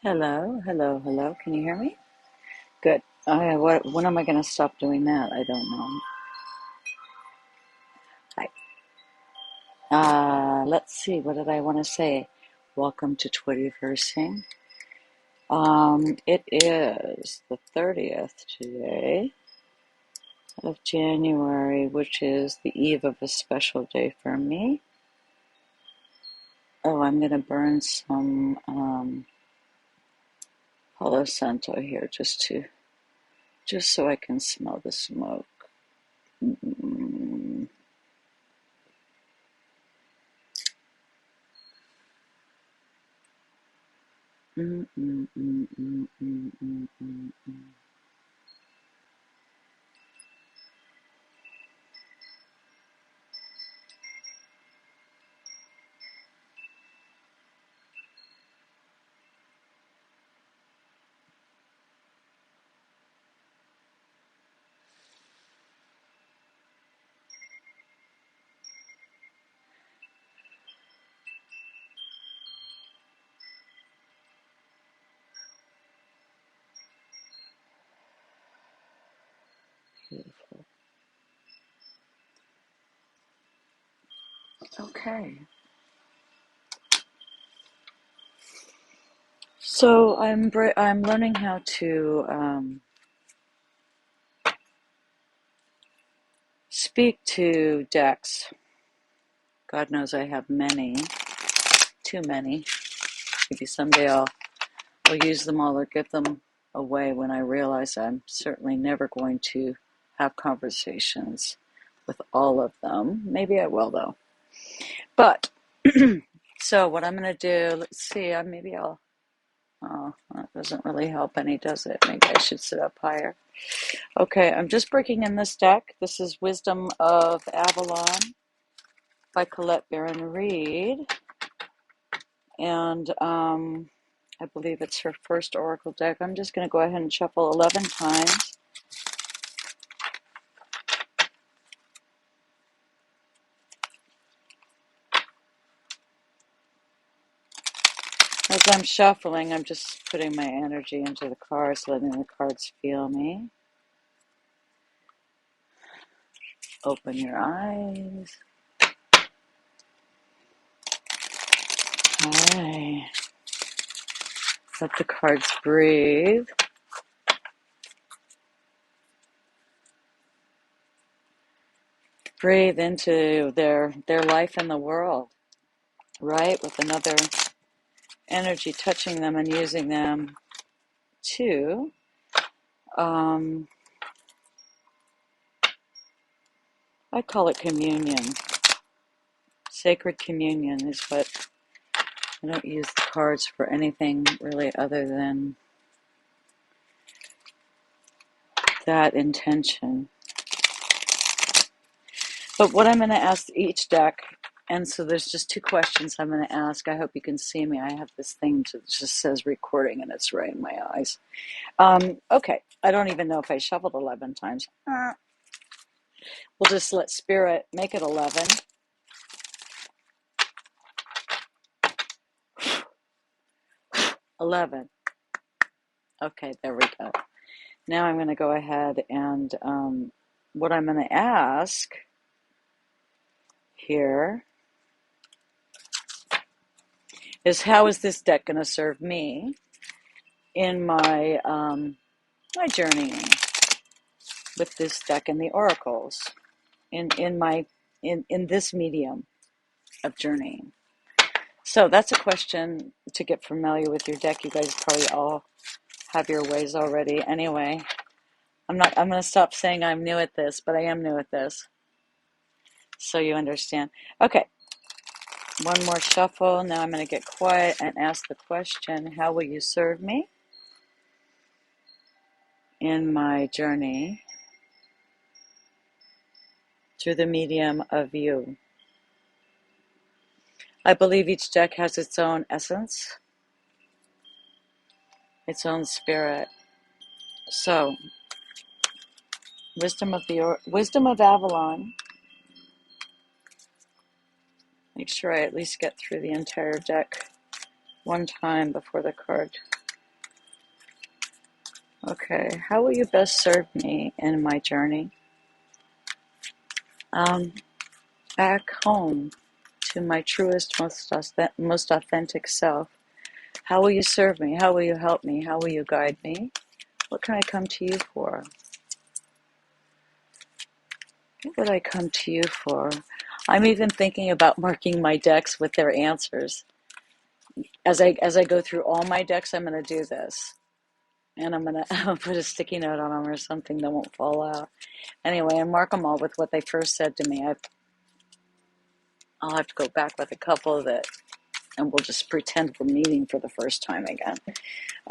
Hello, hello, hello. Can you hear me? Good. What? When am I going to stop doing that? I don't know. Hi. Let's see. What did I want to say? Welcome to Twitterversing. It is the 30th today of January, which is the eve of a special day for me. Oh, I'm going to burn some Palo Santo here just so I can smell the smoke. Mm. Mm, mm, mm, mm, mm, mm, mm, mm. Beautiful. Okay. So I'm learning how to speak to decks. God knows I have many, too many. Maybe someday I'll use them all or give them away when I realize I'm certainly never going to have conversations with all of them. Maybe I will though. But so what I'm going to do, let's see, maybe I'll. Oh, that doesn't really help any, does it? Maybe I should sit up higher. Okay, I'm just breaking in this deck. This is Wisdom of Avalon by Colette Baron Reed. And I believe it's her first Oracle deck. I'm just going to go ahead and shuffle 11 times. As I'm shuffling, I'm just putting my energy into the cards, letting the cards feel me. Open your eyes. All right. Let the cards breathe. Breathe into their life in the world, right? With another energy touching them and using them to I call it communion. Sacred communion is what I don't use the cards for anything really other than that intention. But what I'm going to ask each deck, and so there's just two questions I'm going to ask. I hope you can see me. I have this thing that just says recording and it's right in my eyes. Okay, I don't even know if I shuffled 11 times. We'll just let Spirit make it 11. Okay, there we go. Now I'm going to go ahead and what I'm going to ask here is how is this deck going to serve me in my journeying with this deck and the oracles in this medium of journeying. So that's a question to get familiar with your deck. You guys probably all have your ways already. Anyway, I'm going to stop saying I'm new at this, but I am new at this. So you understand. Okay. One more shuffle. Now I'm going to get quiet and ask the question, how will you serve me in my journey through the medium of you? I believe each deck has its own essence, its own spirit. So, Wisdom of Avalon. Make sure I at least get through the entire deck one time before the card Okay, how will you best serve me in my journey? Um, Back home to my truest, most authentic self. How will you serve me? How will you help me? How will you guide me? What can I come to you for? What would I come to you for? I'm even thinking about marking my decks with their answers. As I go through all my decks, I'm going to do this, and I'm going to put a sticky note on them or something that won't fall out. Anyway, and mark them all with what they first said to me. I'll have to go back with a couple that, and we'll just pretend we're meeting for the first time again.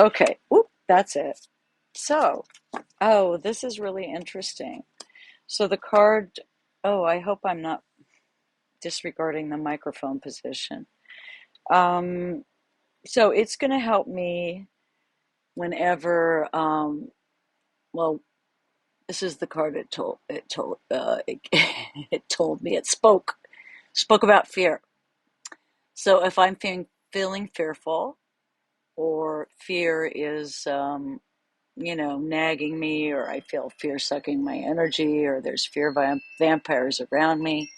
Okay, whoop, that's it. So, oh, this is really interesting. So the card, oh, I hope I'm not disregarding the microphone position. Um, so it's going to help me whenever, well, this is the card it told me, it spoke about fear. So if I'm feeling fearful, or fear is, nagging me, or I feel fear sucking my energy, or there's fear vampires around me,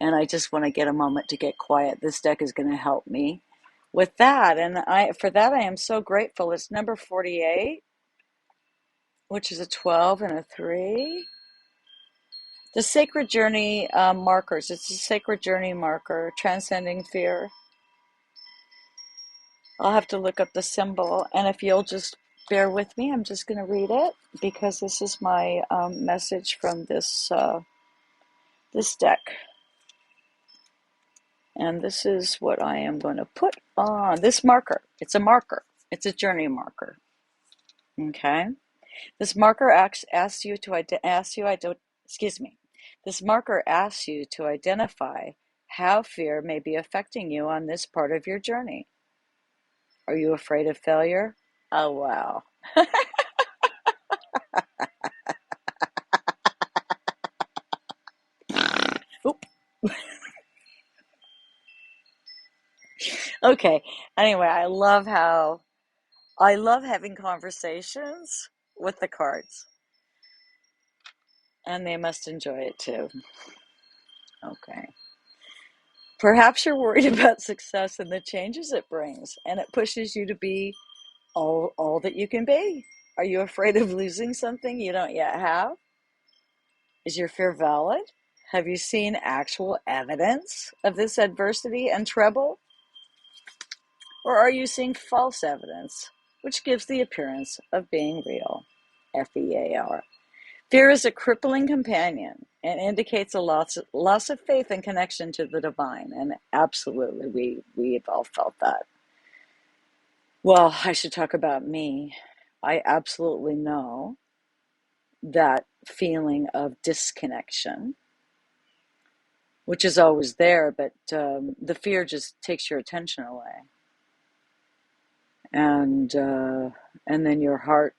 and I just want to get a moment to get quiet, this deck is going to help me with that. And for that, I am so grateful. It's number 48, which is a 12 and a 3. The Sacred Journey markers. It's a Sacred Journey marker, transcending fear. I'll have to look up the symbol, and if you'll just bear with me, I'm just going to read it because this is my message from this deck, and this is what I am going to put on this marker. It's a marker. It's a journey marker. Okay, this marker asks you to excuse me. This marker asks you to identify how fear may be affecting you on this part of your journey. Are you afraid of failure? Oh wow. Oop. Okay. Anyway, I love having conversations with the cards, and they must enjoy it too. Okay. Perhaps you're worried about success and the changes it brings, and it pushes you to be all that you can be. Are you afraid of losing something you don't yet have? Is your fear valid? Have you seen actual evidence of this adversity and trouble? Or are you seeing false evidence, which gives the appearance of being real? FEAR. Fear is a crippling companion and indicates a loss of faith and connection to the divine. And absolutely, we've all felt that. Well, I should talk about me. I absolutely know that feeling of disconnection, which is always there, but the fear just takes your attention away. And then your heart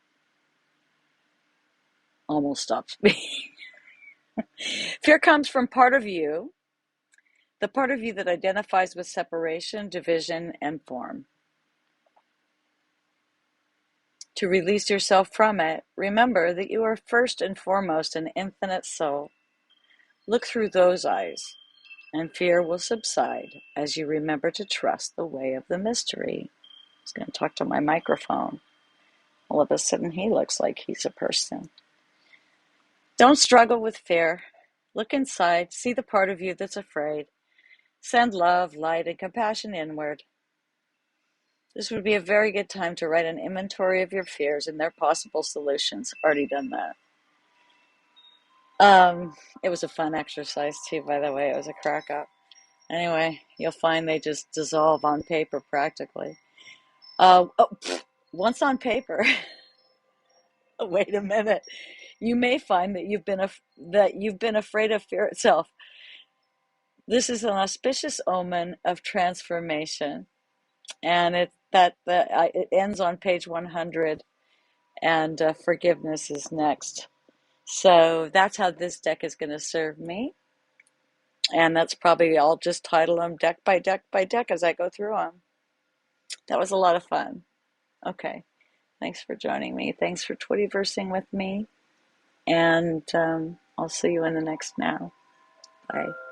almost stops beating. Fear comes from part of you, the part of you that identifies with separation, division, and form. To release yourself from it, remember that you are first and foremost an infinite soul. Look through those eyes, and fear will subside as you remember to trust the way of the mystery. I was going to talk to my microphone. All of a sudden, he looks like he's a person. Don't struggle with fear. Look inside, see the part of you that's afraid. Send love, light, and compassion inward. This would be a very good time to write an inventory of your fears and their possible solutions. Already done that. It was a fun exercise too, by the way. It was a crack up. Anyway, you'll find they just dissolve on paper practically. Once on paper, wait a minute. You may find that you've been afraid of fear itself. This is an auspicious omen of transformation, and it ends on page 100, and forgiveness is next. So that's how this deck is going to serve me, and that's probably I'll just title them deck by deck by deck as I go through them. That was a lot of fun. Okay, Thanks for joining me. Thanks for Twittyversing with me. And I'll see you in the next now. Bye.